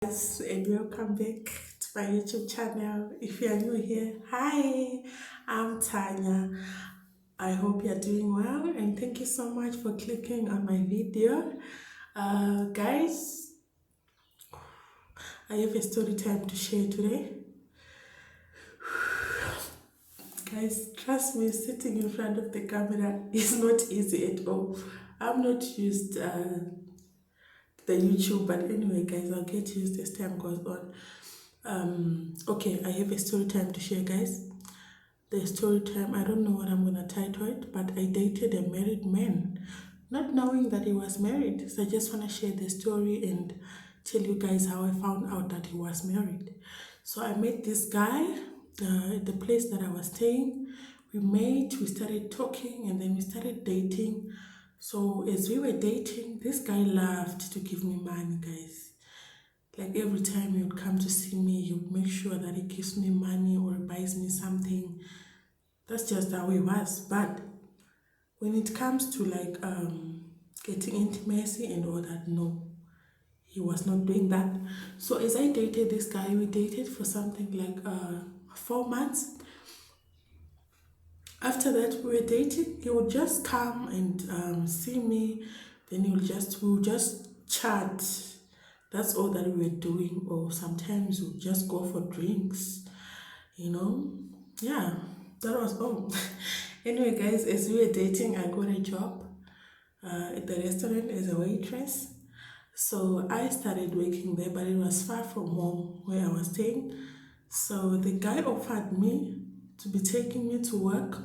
Guys, and welcome back to my YouTube channel. If you are new here, hi, I'm Tanya. I hope you're doing well and thank you so much for clicking on my video. Guys, I have a story time to share today. Guys, trust me, sitting in front of the camera is not easy at all. I'm not used the YouTube, but anyway, guys, I'll get used as time goes on. Okay, I have a story time to share, guys. The story time, I don't know what I'm gonna title it, but I dated a married man, not knowing that he was married. So I just wanna share the story and tell you guys how I found out that he was married. So I met this guy at the place that I was staying. We met, we started talking, and then we started dating. So as we were dating, this guy loved to give me money, guys. Like every time he would come to see me, he would make sure that he gives me money or buys me something. That's just how he was. But when it comes to like getting intimacy and all that, no, he was not doing that. So as I dated this guy, we dated for something like 4 months. After that, we were dating. He would just come and see me. Then we would just chat. That's all that we were doing. Or sometimes we'd just go for drinks. You know, yeah, that was all. Anyway, guys, as we were dating, I got a job at the restaurant as a waitress. So I started working there, but it was far from home where I was staying. So the guy offered me to be taking me to work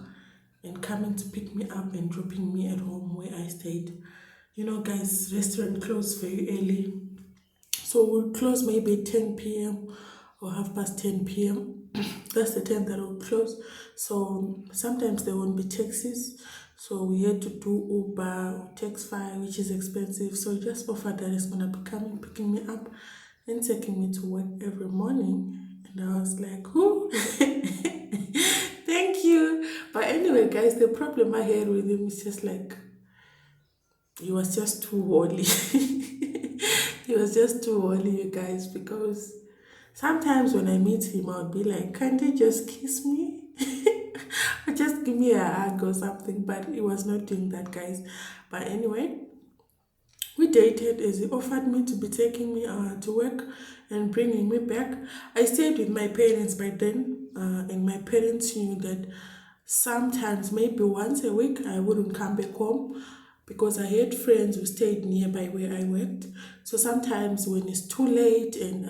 and coming to pick me up and dropping me at home where I stayed. You know, guys, restaurant closed very early. So we'll close maybe 10 p.m. or 10:30 p.m. That's the time that we'll close. So sometimes there won't be taxis. So we had to do Uber or Taxify, which is expensive. So he just offered that he's gonna be coming, picking me up and taking me to work every morning. And I was like, who? Thank you. But anyway, guys, the problem I had with him is just like he was just too holy. He was just too holy, you guys, because sometimes when I meet him, I would be like, can't he just kiss me? Or just give me a hug or something. But he was not doing that, guys. But anyway, we dated as he offered me to be taking me to work and bringing me back. I stayed with my parents by then, and my parents knew that sometimes, maybe once a week, I wouldn't come back home because I had friends who stayed nearby where I worked. So sometimes when it's too late and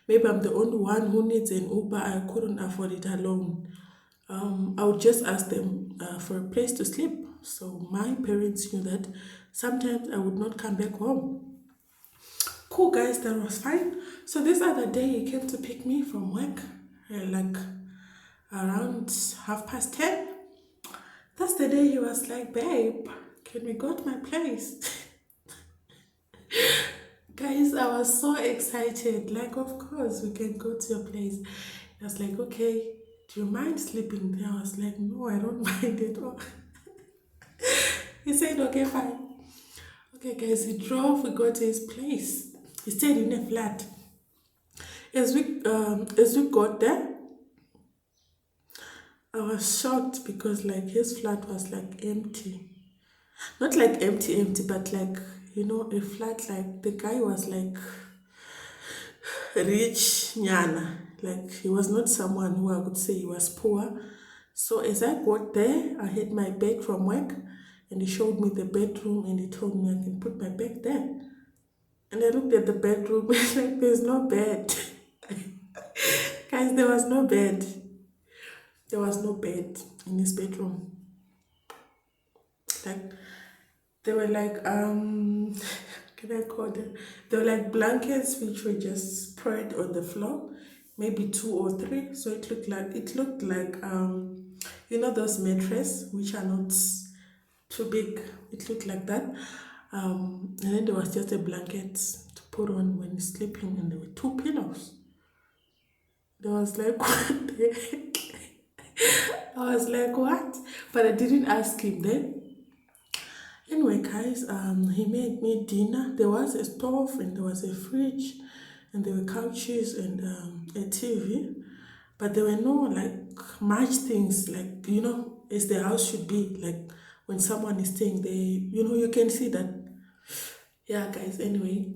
maybe I'm the only one who needs an Uber, I couldn't afford it alone. I would just ask them for a place to sleep. So my parents knew that sometimes I would not come back home. Cool, guys, that was fine. So this other day he came to pick me from work, like around 10:30. That's the day he was like, babe, can we go to my place? Guys, I was so excited. Like, of course, we can go to your place. I was like, okay, do you mind sleeping there? I was like, no, I don't mind at all. He said, okay, fine. Okay, guys, he drove, we got to his place. He stayed in a flat. As we got there, I was shocked because like his flat was like empty. Not like empty, empty, but like, a flat like the guy was like rich nyana. Like he was not someone who I would say he was poor. So as I got there, I had my bag from work and he showed me the bedroom and he told me I can put my bag there. And I looked at the bedroom like there's no bed. Guys, there was no bed. There was no bed in his bedroom. Like they were like can I call them? They were like blankets which were just spread on the floor, maybe two or three. So it looked like those mattresses which are not too big. It looked like that. And then there was just a blanket to put on when you're sleeping, and there were two pillows. There was like what the heck? I was like, what? But I didn't ask him then. Anyway, guys, he made me dinner. There was a stove and there was a fridge. and there were couches and a TV, but there were no like much things like as the house should be. Like when someone is staying there, you can see that. Yeah, guys. Anyway,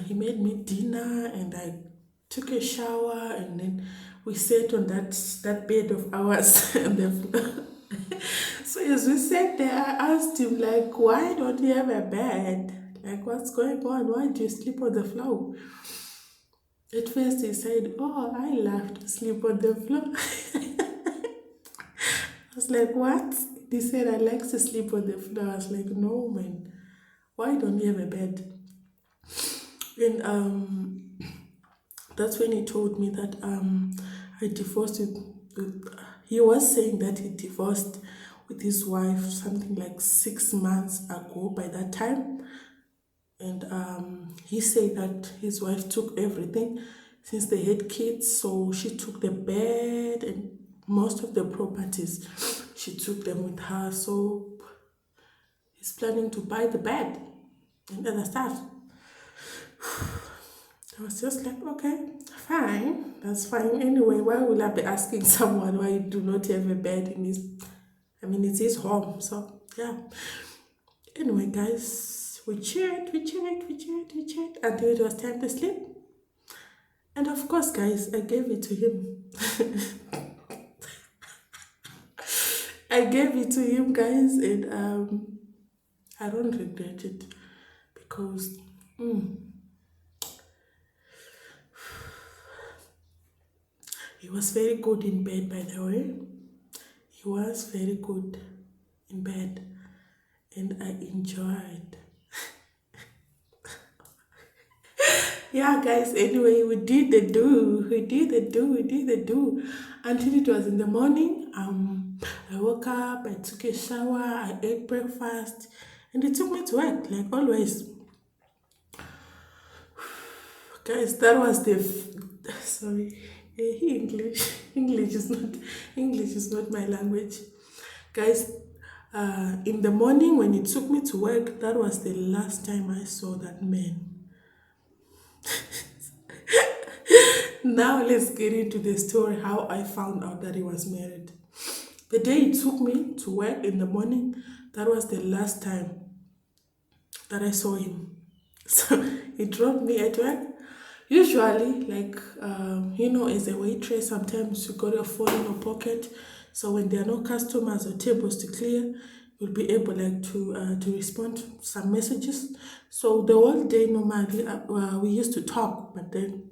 he made me dinner, and I took a shower, and then we sat on that bed of ours and the floor. So as we sat there, I asked him like, "Why don't you have a bed? Like, what's going on? Why do you sleep on the floor?" At first, he said, "Oh, I love to sleep on the floor." I was like, "What?" He said, "I like to sleep on the floor." I was like, "No, man. Why don't you have a bed?" And that's when he told me that I divorced with he was saying that he divorced with his wife something like 6 months ago by that time. And he said that his wife took everything since they had kids, so she took the bed and most of the properties. She took them with her, so he's planning to buy the bed and other stuff. I was just like, okay, fine, that's fine. Anyway, why will I be asking someone why you do not have a bed in his? I mean, it's his home, so yeah. Anyway, guys, we chat until it was time to sleep. And of course, guys, I gave it to him. I gave it to him, guys, and I don't regret it because he was very good in bed, by the way. He was very good in bed, and I enjoyed. Yeah, guys, anyway, we did the do until it was in the morning. I woke up, I took a shower, I ate breakfast, and it took me to work, like always. Guys, that was sorry, English. English is not my language. Guys, in the morning when it took me to work, that was the last time I saw that man. Now let's get into the story how I found out that he was married. The day he took me to work in the morning, that was the last time that I saw him. So he dropped me at work. Usually, like as a waitress, sometimes you got your phone in your pocket. So when there are no customers or tables to clear, you'll be able like to respond to some messages. So the whole day normally we used to talk, but then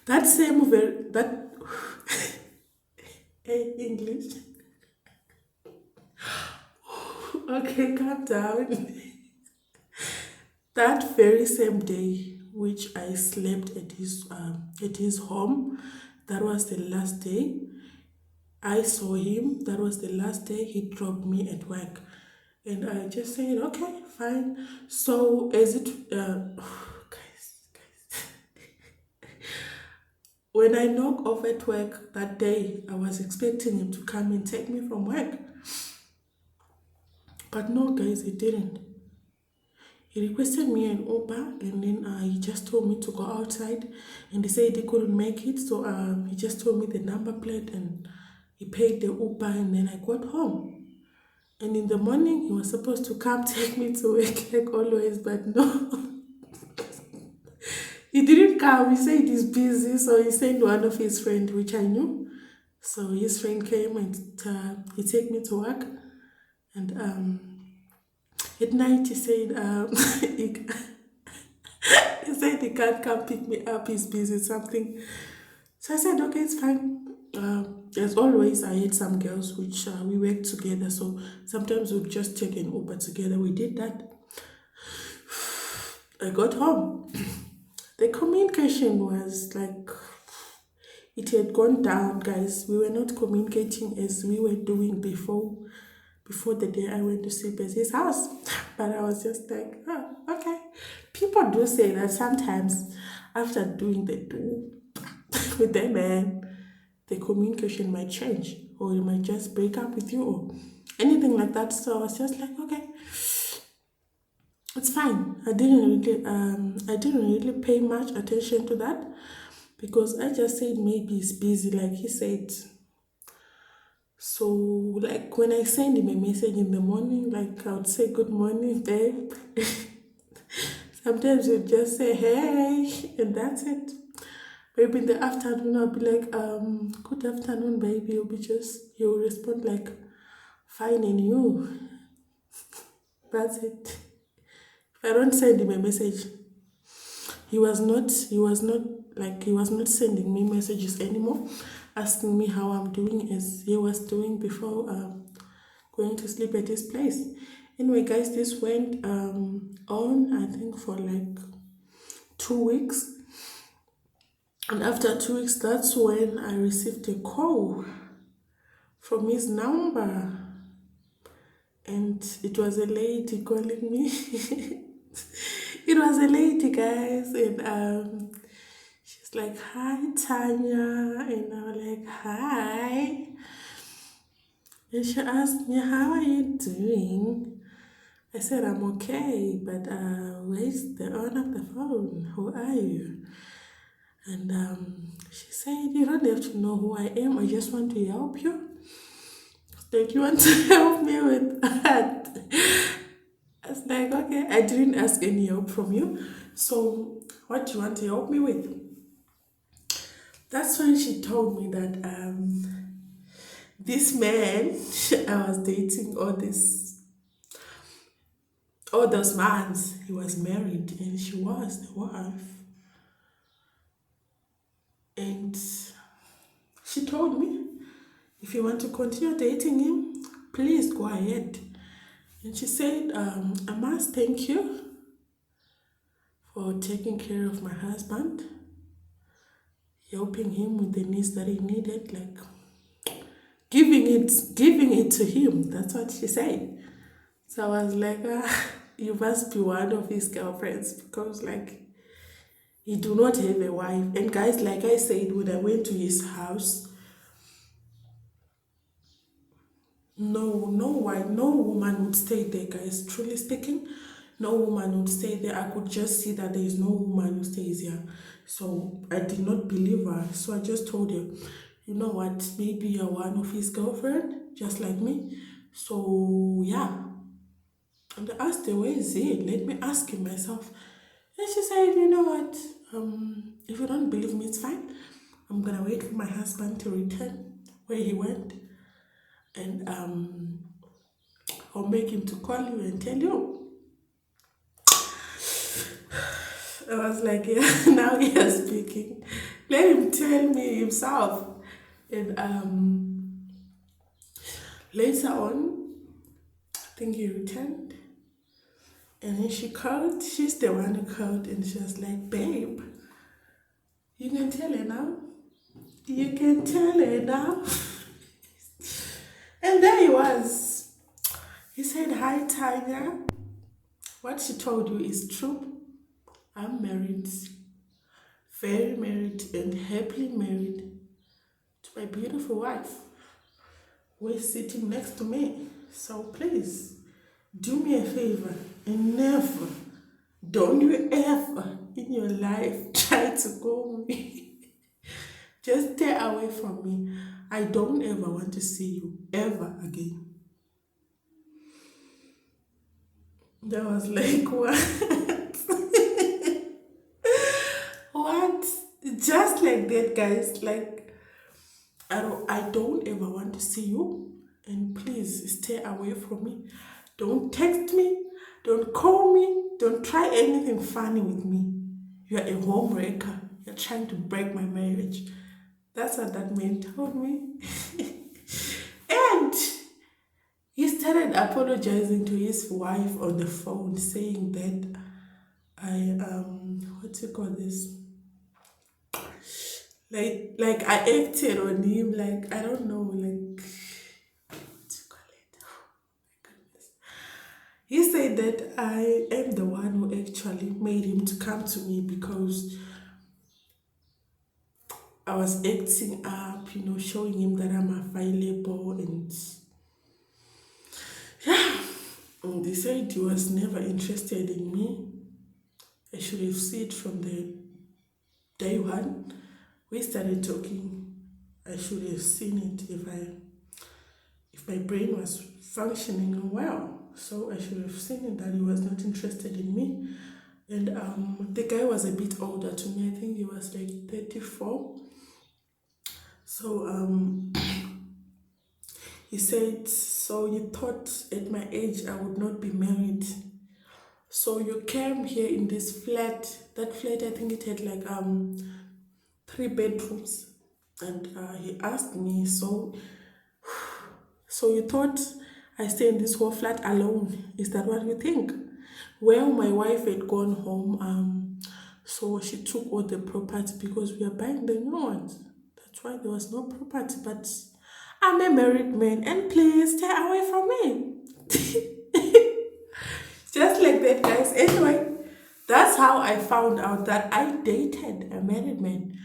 that same very that English. Okay, calm down. That very same day, which I slept at his home, that was the last day I saw him. That was the last day he dropped me at work, and I just said, "Okay, fine." So as it, guys, when I knocked off at work that day, I was expecting him to come and take me from work, but no, guys, he didn't. He requested me an Uber, and then he just told me to go outside, and he said he couldn't make it, so he just told me the number plate, and he paid the Uber, and then I got home. And in the morning, he was supposed to come take me to work like always, but no, he didn't come. He said he's busy, so he sent one of his friends, which I knew. So his friend came and he take me to work, and at night he said he said he can't come pick me up. He's busy something. So I said, okay, it's fine. As always, I had some girls which we worked together, so sometimes we'd just take an Uber together. We did that. I got home. The communication was like it had gone down, guys. We were not communicating as we were doing before the day I went to sleep at his house. But I was just like, oh, okay. People do say that sometimes after doing the do with that man, the communication might change, or you might just break up with you, or anything like that. So I was just like, okay. It's fine. I didn't really pay much attention to that because I just said maybe he's busy, like he said. So, like when I send him a message in the morning, like I would say, "Good morning, babe." Sometimes you just say, "Hey," and that's it. Maybe in the afternoon, I'll be like, "Good afternoon, baby." You'll respond like, "Fine, and you?" That's it. I don't send him a message. He was not sending me messages anymore, asking me how I'm doing as he was doing before going to sleep at his place. Anyway, guys, this went on, I think, for like 2 weeks. And after 2 weeks, that's when I received a call from his number. And it was a lady calling me. It was a lady, guys. And she's like, "Hi, Tanya." And I was like, "Hi." And she asked me, "How are you doing?" I said, "I'm okay, but where's the owner of the phone? Who are you?" And she said, "You don't have to know who I am. I just want to help you." Like, "You want to help me with that?" I was like, "Okay." I didn't ask any help from you. So, what do you want to help me with? That's when she told me that this man I was dating all those months, he was married and she was the wife. And she told me, "If you want to continue dating him, please go ahead." And she said, "I must thank you for taking care of my husband, helping him with the needs that he needed, like giving it to him." That's what she said. So I was like, "You must be one of his girlfriends because like he do not have a wife." And guys, like I said, when I went to his house, no woman would stay there, guys. Truly speaking, no woman would stay there. I could just see that there is no woman who stays here. So I did not believe her. So I just told her, "You know what? Maybe you're one of his girlfriend, just like me." So yeah. And I asked her, "Where is he? Let me ask him myself." And she said, "You know what? If you don't believe me, it's fine. I'm gonna wait for my husband to return where he went, and I'll make him to call you and tell you." I was like, "Yeah, now he is speaking. Let him tell me himself." And later on, I think he returned. And then she called. She's the one who called, and she was like, "Babe, you can tell her now. You can tell her now." And there he was. He said, "Hi, Tanya. What she told you is true. I'm married, very married, and happily married to my beautiful wife who is sitting next to me. So please do me a favor and never, don't you ever in your life try to call me. Just stay away from me. I don't ever want to see you ever again." That was like, what? What? Just like that, guys. Like, I don't ever want to see you. And please stay away from me. Don't text me. Don't call me. Don't try anything funny with me. You're a homewrecker. You're trying to break my marriage. That's what that man told me. And he started apologizing to his wife on the phone, saying that what do you call this? Like I acted on him, like I don't know, like what do you call it? Oh my goodness. He said that I am the one who actually made him to come to me because I was acting up, showing him that I'm available, and yeah. They said he was never interested in me. I should have seen it from the day one. We started talking. I should have seen it if my brain was functioning well. So I should have seen it that he was not interested in me. And the guy was a bit older to me. I think he was like 34. So he said, so you thought at my age I would not be married. So you came here in this flat. That flat, I think it had like 3 bedrooms. And he asked me, so you thought I stay in this whole flat alone? Is that what you think? Well, my wife had gone home, so she took all the property because we are buying the new ones. That's why there was no property. But I'm a married man, and please stay away from me. Just like that, guys. Anyway, that's how I found out that I dated a married man.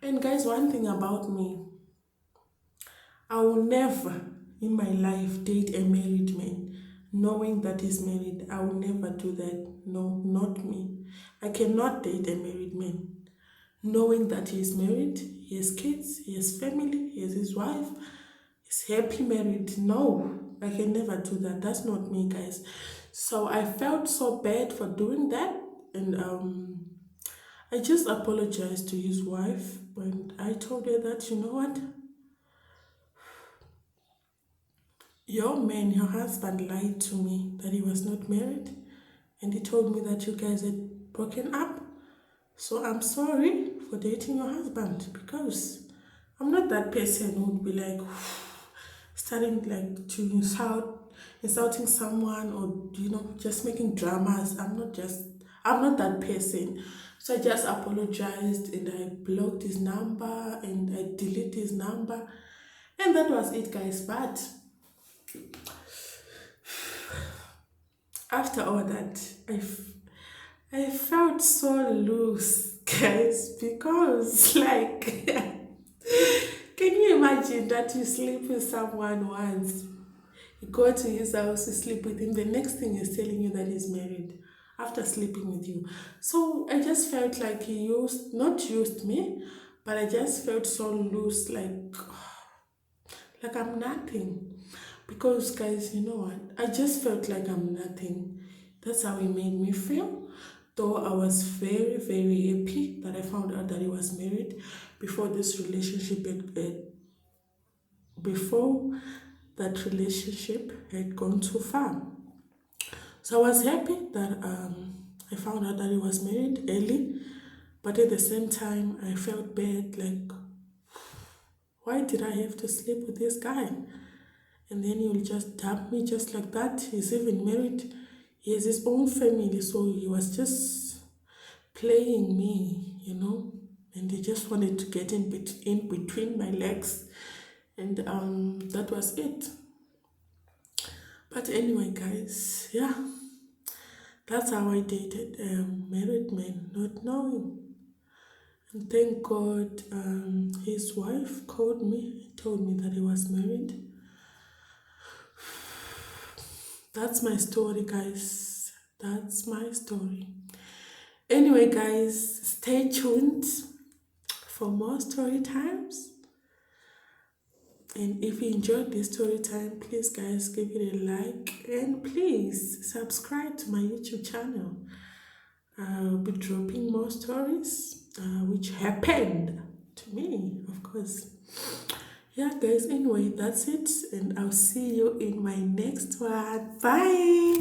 And guys, one thing about me, I will never in my life date a married man knowing that he's married. I will never do that. No, not me. I cannot date a married man knowing that he is married, he has kids, he has family, he has his wife, he's happy married. No, I can never do that. That's not me, guys. So I felt so bad for doing that, and I just apologized to his wife, and I told her that, you know what, your man, your husband lied to me that he was not married, and he told me that you guys had broken up. So I'm sorry for dating your husband, because I'm not that person who would be like starting like to insulting someone, or just making dramas. I'm not that person. So I just apologized, and I blocked his number, and I deleted his number, and that was it, guys. But after all that, I felt so loose, guys, because like, can you imagine that you sleep with someone once, you go to his house, you sleep with him, the next thing he's telling you that he's married after sleeping with you. So I just felt like he not used me, but I just felt so loose, like I'm nothing. Because, guys, you know what? I just felt like I'm nothing. That's how he made me feel. Though I was very, very happy that I found out that he was married before this relationship before that relationship had gone too far. So I was happy that I found out that he was married early, but at the same time I felt bad, like, why did I have to sleep with this guy? And then he will just dump me just like that. He's even married. He has his own family, so he was just playing me. And he just wanted to get in between my legs, and that was it. But anyway, guys, yeah, that's how I dated a married man, not knowing. And thank God, his wife called me, told me that he was married. That's my story, guys. That's my story. Anyway, guys, stay tuned for more story times. And if you enjoyed this story time, please, guys, give it a like, and please subscribe to my YouTube channel. I'll be dropping more stories which happened to me, of course. Yeah, guys, anyway, that's it, and I'll see you in my next one. Bye.